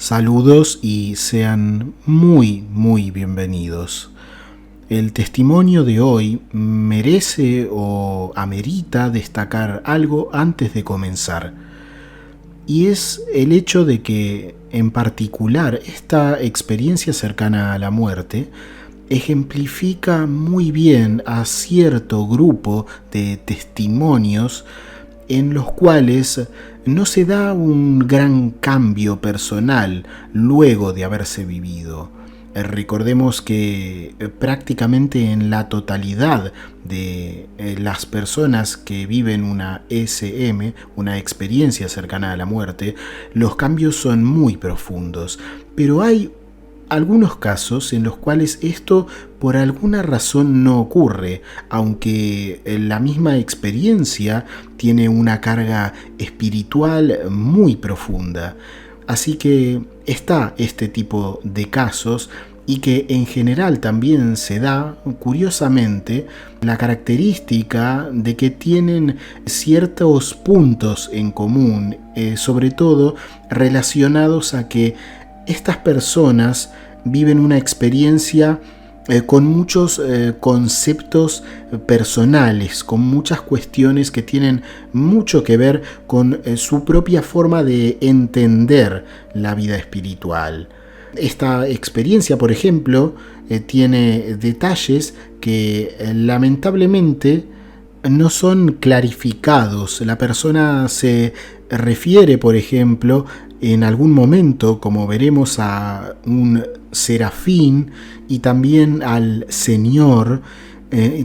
Saludos y sean muy bienvenidos. El testimonio de hoy merece o amerita destacar algo antes de comenzar. Y es el hecho de que, en particular, esta experiencia cercana a la muerte ejemplifica muy bien a cierto grupo de testimonios en los cuales no se da un gran cambio personal luego de haberse vivido. Recordemos que prácticamente en la totalidad de las personas que viven una SM, una experiencia cercana a la muerte, los cambios son muy profundos, pero hay algunos casos en los cuales esto por alguna razón no ocurre, aunque la misma experiencia tiene una carga espiritual muy profunda. Así que está este tipo de casos y que en general también se da, curiosamente, la característica de que tienen ciertos puntos en común, sobre todo relacionados a que estas personas viven una experiencia con muchos conceptos personales, con muchas cuestiones que tienen mucho que ver con su propia forma de entender la vida espiritual. Esta experiencia, por ejemplo, tiene detalles que lamentablemente no son clarificados. La persona se refiere, por ejemplo, en algún momento, como veremos, a un serafín y también al Señor,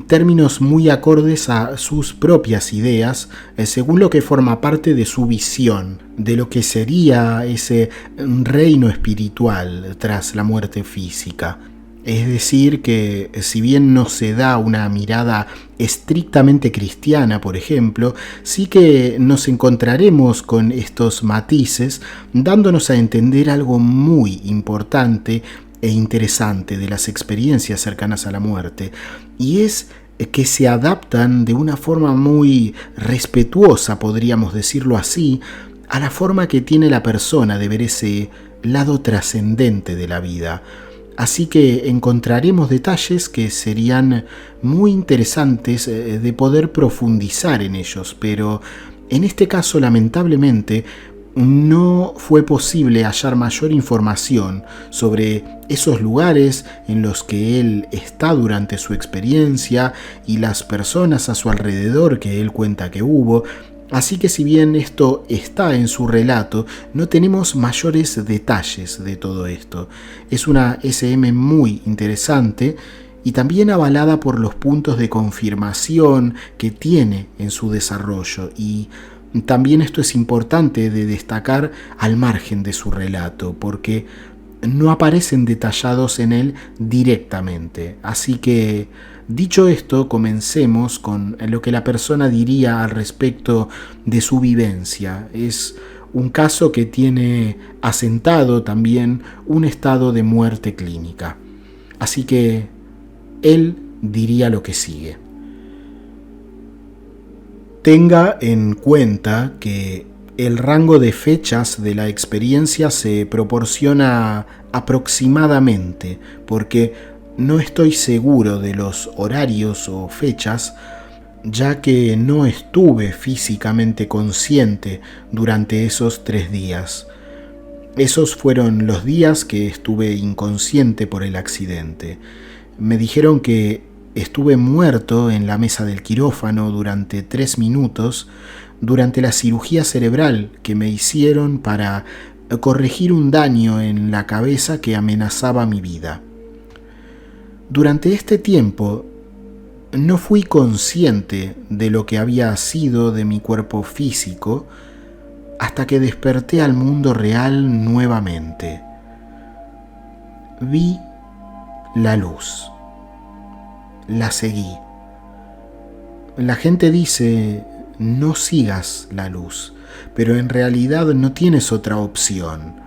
términos muy acordes a sus propias ideas, según lo que forma parte de su visión, de lo que sería ese reino espiritual tras la muerte física. Es decir, que si bien no se da una mirada estrictamente cristiana, por ejemplo, sí que nos encontraremos con estos matices, dándonos a entender algo muy importante e interesante de las experiencias cercanas a la muerte, y es que se adaptan de una forma muy respetuosa, podríamos decirlo así, a la forma que tiene la persona de ver ese lado trascendente de la vida. Así que encontraremos detalles que serían muy interesantes de poder profundizar en ellos, pero en este caso, lamentablemente, no fue posible hallar mayor información sobre esos lugares en los que él está durante su experiencia y las personas a su alrededor que él cuenta que hubo. Así que si bien esto está en su relato, no tenemos mayores detalles de todo esto. Es una SM muy interesante y también avalada por los puntos de confirmación que tiene en su desarrollo, y también esto es importante de destacar al margen de su relato, porque no aparecen detallados en él directamente. Así que, dicho esto, comencemos con lo que la persona diría al respecto de su vivencia. Es un caso que tiene asentado también un estado de muerte clínica. Así que él diría lo que sigue. Tenga en cuenta que el rango de fechas de la experiencia se proporciona aproximadamente, porque no estoy seguro de los horarios o fechas, ya que no estuve físicamente consciente durante esos 3 días. Esos fueron los días que estuve inconsciente por el accidente. Me dijeron que estuve muerto en la mesa del quirófano durante 3 minutos durante la cirugía cerebral que me hicieron para corregir un daño en la cabeza que amenazaba mi vida. Durante este tiempo no fui consciente de lo que había sido de mi cuerpo físico hasta que desperté al mundo real nuevamente. Vi la luz. La seguí. La gente dice: no sigas la luz, pero en realidad no tienes otra opción.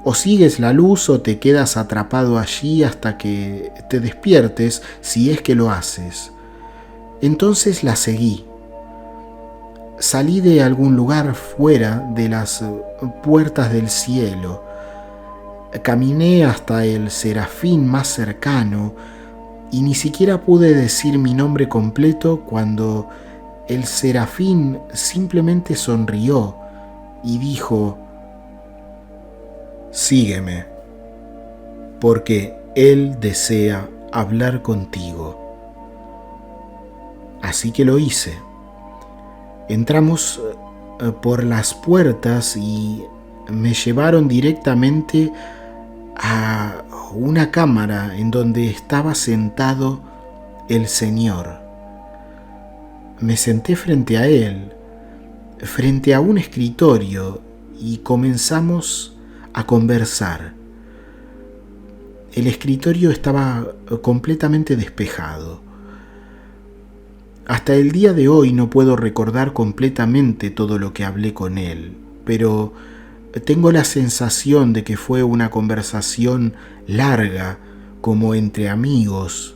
O sigues la luz o te quedas atrapado allí hasta que te despiertes, si es que lo haces. Entonces la seguí. Salí de algún lugar fuera de las puertas del cielo Caminé hasta el serafín más cercano y ni siquiera pude decir mi nombre completo cuando el serafín simplemente sonrió y dijo: sígueme, porque él desea hablar contigo. Así que lo hice. Entramos por las puertas y me llevaron directamente a una cámara en donde estaba sentado el Señor. Me senté frente a él, frente a un escritorio, y comenzamos a conversar. El escritorio estaba completamente despejado. Hasta el día de hoy no puedo recordar completamente todo lo que hablé con él, pero tengo la sensación de que fue una conversación larga, como entre amigos.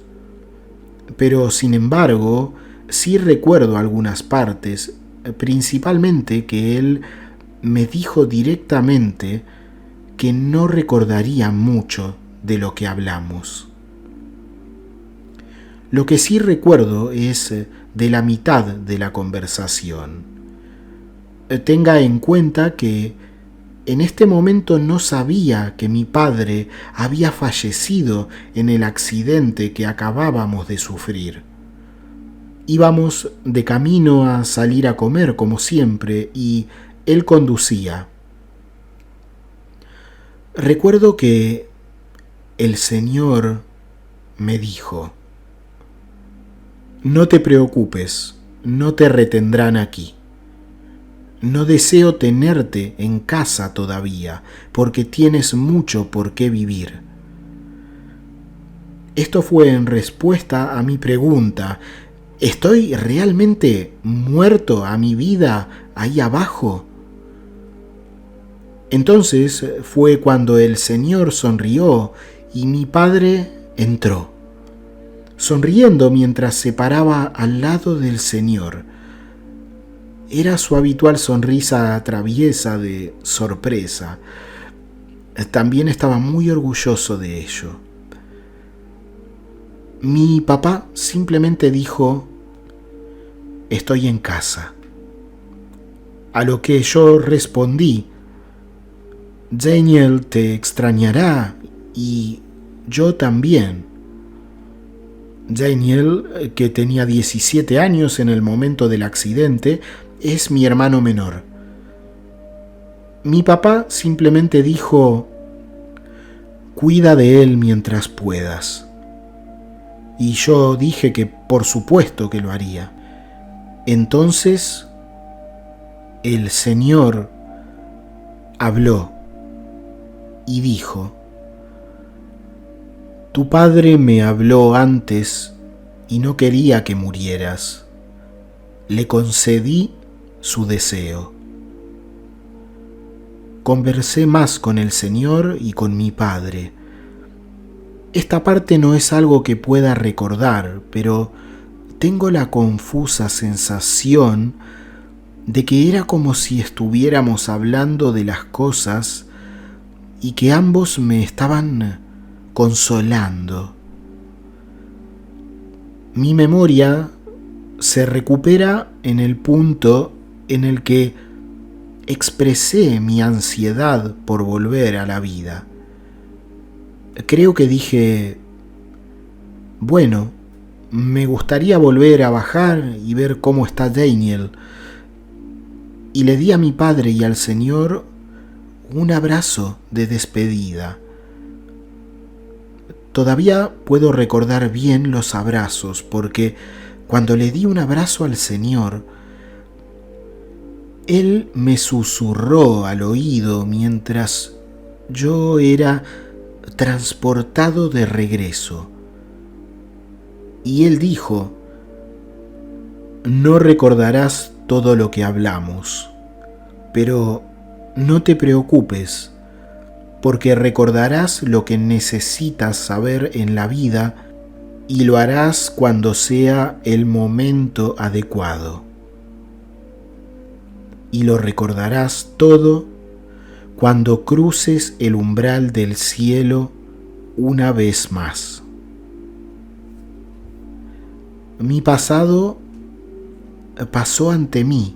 Pero, sin embargo, sí recuerdo algunas partes, principalmente que él me dijo directamente que no recordaría mucho de lo que hablamos. Lo que sí recuerdo es de la mitad de la conversación. Tenga en cuenta que en este momento no sabía que mi padre había fallecido en el accidente que acabábamos de sufrir. Íbamos de camino a salir a comer como siempre y él conducía. Recuerdo que el Señor me dijo: no te preocupes, no te retendrán aquí. No deseo tenerte en casa todavía, porque tienes mucho por qué vivir. Esto fue en respuesta a mi pregunta: ¿estoy realmente muerto a mi vida ahí abajo? Entonces fue cuando el Señor sonrió y mi padre entró, sonriendo mientras se paraba al lado del Señor. Era su habitual sonrisa traviesa de sorpresa. También estaba muy orgulloso de ello. Mi papá simplemente dijo: estoy en casa. A lo que yo respondí: Daniel te extrañará y yo también. Daniel, que tenía 17 años en el momento del accidente, es mi hermano menor. Mi papá simplemente dijo: cuida de él mientras puedas. Y yo dije que por supuesto que lo haría. Entonces el Señor habló y dijo: tu padre me habló antes y no quería que murieras. Le concedí su deseo. Conversé más con el Señor y con mi padre. Esta parte no es algo que pueda recordar, pero tengo la confusa sensación de que era como si estuviéramos hablando de las cosas y que ambos me estaban consolando. Mi memoria se recupera en el punto en el que expresé mi ansiedad por volver a la vida. Creo que dije: bueno, me gustaría volver a bajar y ver cómo está Daniel. Y le di a mi padre y al Señor un abrazo de despedida. Todavía puedo recordar bien los abrazos, porque cuando le di un abrazo al Señor, Él me susurró al oído mientras yo era transportado de regreso. Y Él dijo: no recordarás todo lo que hablamos, pero no te preocupes, porque recordarás lo que necesitas saber en la vida y lo harás cuando sea el momento adecuado. Y lo recordarás todo cuando cruces el umbral del cielo una vez más. Mi pasado pasó ante mí.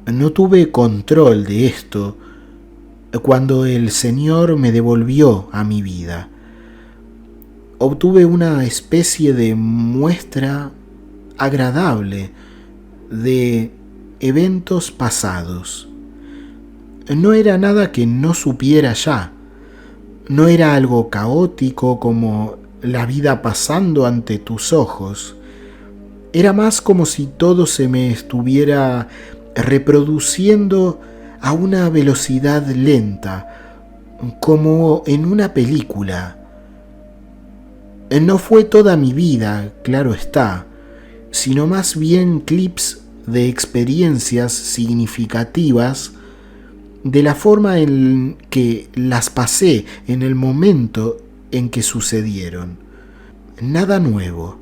No tuve control de esto cuando el Señor me devolvió a mi vida. Obtuve una especie de muestra agradable de eventos pasados. No era nada que no supiera ya. No era algo caótico como la vida pasando ante tus ojos. Era más como si todo se me estuviera reproduciendo a una velocidad lenta, como en una película. No fue toda mi vida, claro está, sino más bien clips de experiencias significativas de la forma en que las pasé en el momento en que sucedieron. Nada nuevo.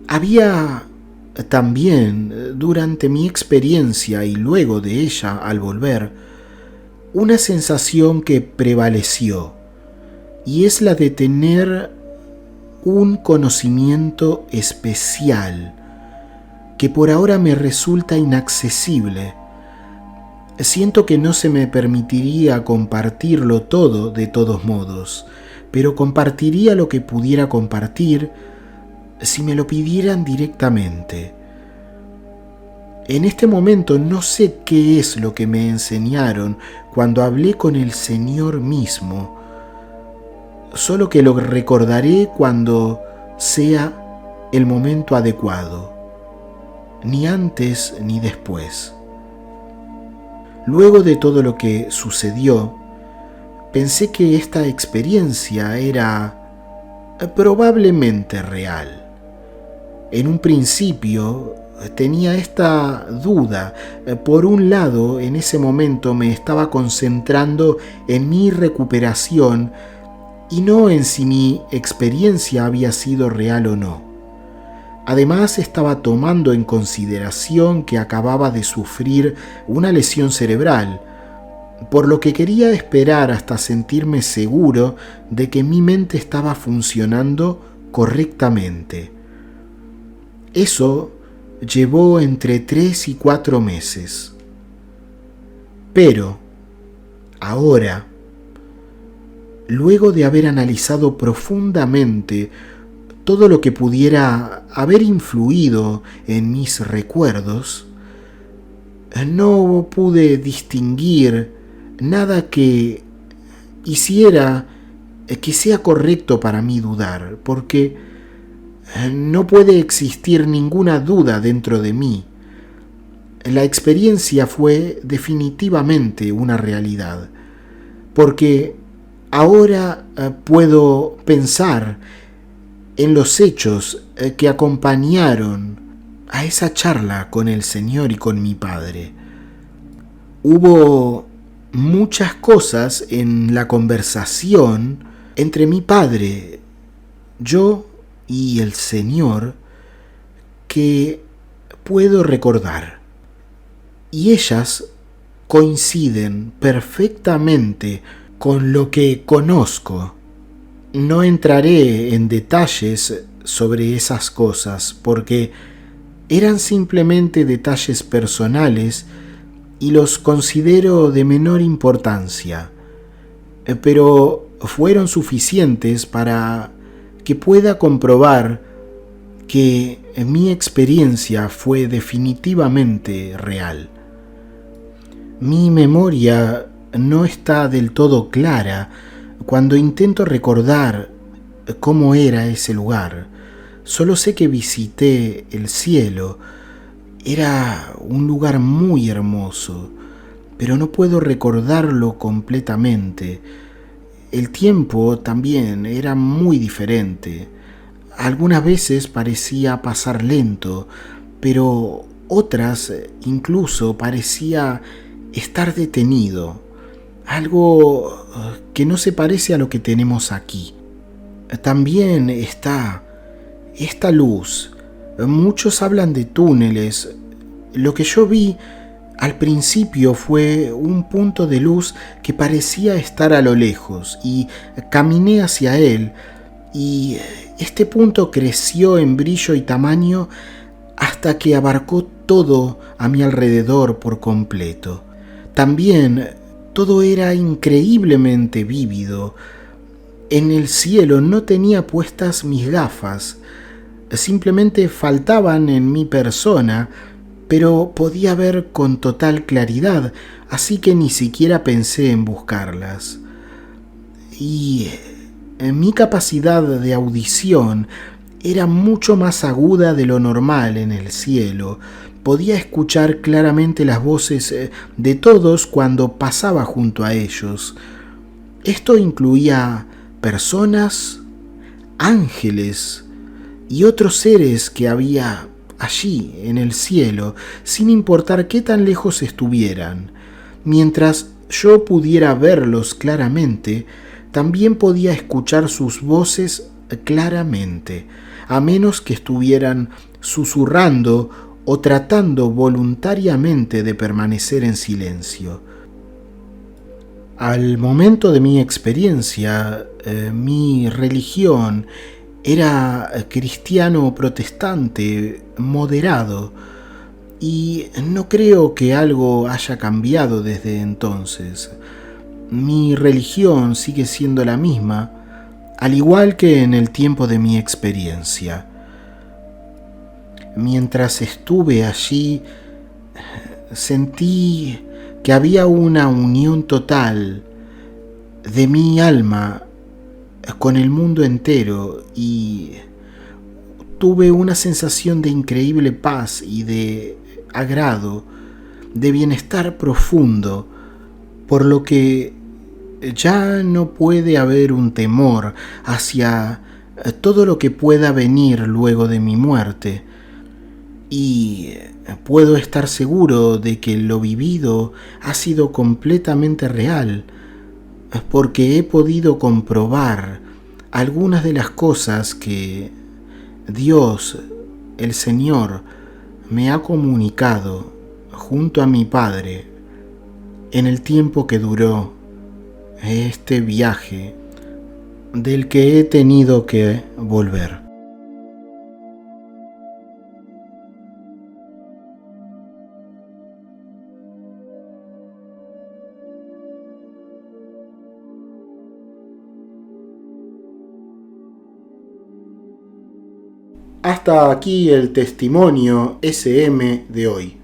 Había también, durante mi experiencia y luego de ella al volver, una sensación que prevaleció, y es la de tener un conocimiento especial que por ahora me resulta inaccesible. Siento que no se me permitiría compartirlo todo de todos modos, pero compartiría lo que pudiera compartir si me lo pidieran directamente. En este momento no sé qué es lo que me enseñaron cuando hablé con el Señor mismo, solo que lo recordaré cuando sea el momento adecuado, ni antes ni después. Luego de todo lo que sucedió, pensé que esta experiencia era probablemente real. En un principio tenía esta duda. Por un lado, en ese momento me estaba concentrando en mi recuperación y no en si mi experiencia había sido real o no. Además, estaba tomando en consideración que acababa de sufrir una lesión cerebral, por lo que quería esperar hasta sentirme seguro de que mi mente estaba funcionando correctamente. Eso llevó entre 3 y 4 meses. Pero, ahora, luego de haber analizado profundamente todo lo que pudiera haber influido en mis recuerdos, no pude distinguir nada que hiciera que sea correcto para mí dudar, porque no puede existir ninguna duda dentro de mí. La experiencia fue definitivamente una realidad, porque ahora puedo pensar en los hechos que acompañaron a esa charla con el Señor y con mi Padre. Hubo muchas cosas en la conversación entre mi Padre, yo y el Señor que puedo recordar, y ellas coinciden perfectamente con lo que conozco. No entraré en detalles sobre esas cosas porque eran simplemente detalles personales y los considero de menor importancia, pero fueron suficientes para que pueda comprobar que mi experiencia fue definitivamente real. Mi memoria no está del todo clara cuando intento recordar cómo era ese lugar. Solo sé que visité el cielo. Era un lugar muy hermoso, pero no puedo recordarlo completamente. El tiempo también era muy diferente. Algunas veces parecía pasar lento, pero otras incluso parecía estar detenido. Algo que no se parece a lo que tenemos aquí. También está esta luz. Muchos hablan de túneles. Lo que yo vi Al principio fue un punto de luz que parecía estar a lo lejos y caminé hacia él y este punto creció en brillo y tamaño hasta que abarcó todo a mi alrededor por completo. También todo era increíblemente vívido. En el cielo no tenía puestas mis gafas, simplemente faltaban en mi persona, pero podía ver con total claridad, así que ni siquiera pensé en buscarlas. Y mi capacidad de audición era mucho más aguda de lo normal en el cielo. Podía escuchar claramente las voces de todos cuando pasaba junto a ellos. Esto incluía personas, ángeles y otros seres que había allí en el cielo, sin importar qué tan lejos estuvieran. Mientras yo pudiera verlos claramente, también podía escuchar sus voces claramente, a menos que estuvieran susurrando o tratando voluntariamente de permanecer en silencio. Al momento de mi experiencia, mi religión era cristiano protestante moderado y no creo que algo haya cambiado desde entonces. Mi religión sigue siendo la misma, al igual que en el tiempo de mi experiencia. Mientras estuve allí, sentí que había una unión total de mi alma con el mundo entero y tuve una sensación de increíble paz y de agrado, de bienestar profundo, por lo que ya no puede haber un temor hacia todo lo que pueda venir luego de mi muerte. Y puedo estar seguro de que lo vivido ha sido completamente real, porque he podido comprobar algunas de las cosas que Dios, el Señor, me ha comunicado junto a mi Padre en el tiempo que duró este viaje del que he tenido que volver. Hasta aquí el testimonio SM de hoy.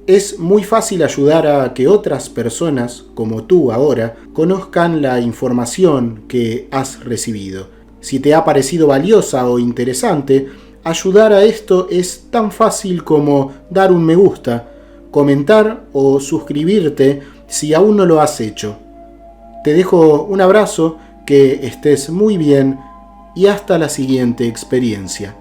Es muy fácil ayudar a que otras personas, como tú ahora, conozcan la información que has recibido. Si te ha parecido valiosa o interesante, ayudar a esto es tan fácil como dar un me gusta, comentar o suscribirte si aún no lo has hecho. Te dejo un abrazo, que estés muy bien y hasta la siguiente experiencia.